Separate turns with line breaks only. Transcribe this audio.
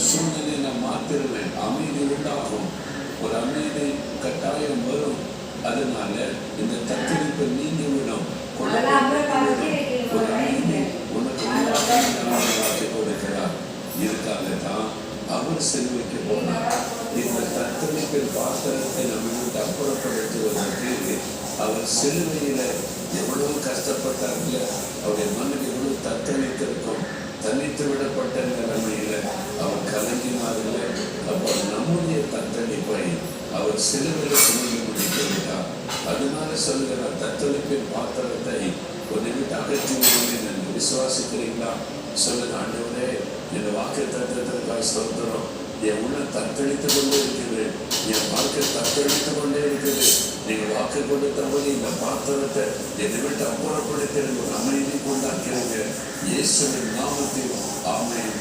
சூழ்நிலை நான் மாத்திருவேன். அமைதி உண்டாகும். ஒரு அமைதி கட்டாயம் வரும். அதனால இந்த தத்தளிப்பு நீங்கிவிடும். ஒரு அமைதி உனக்கு உண்டாக்கி கொடுக்கிறார். இதுக்காகத்தான் அவர் சிலுவைக்கு போனார். இந்த தத்தளிப்பின் பாத்திரத்தை நம்ம விட்டு அப்புறப்படுத்துவதற்கு அவர் சிலுவையில எவ்வளவு கஷ்டப்பட்டார்கள். அவருடைய மனது எவ்வளவு தத்தளித்திருக்கும். தனித்து விடப்பட்ட நிலைமையில அவர் கலங்கினார்கள். அப்போ நம்முடைய தத்தளிப்பை அவர் சிலுவையில் சுமந்து முடித்து விட்டார். அதனால சொல்கிறார், தத்தளிப்பின் பாத்திரத்தை ஒரு விட்டு அகற்றுவதை நீங்கள் விசுவாசிக்கிறீங்களா? சொல்லுங்க, ஆண்டவரே இந்த வாக்கு தத்துவத்திற்காக ஸ்தோத்திரம். என் உள்ள தத்தளித்துக் கொண்டே இருக்குது. என் வாழ்க்கை தத்தளித்துக் கொண்டே இருக்குது. நீங்கள் வாக்கு கொடுத்தபடி இந்த பாத்திரத்தை என்னை விட்டு அப்புறப்படுத்தி ஒரு அமைதி கொண்டாக்கிறீங்க. இயேசுவின் நாமத்தில் ஆமென்.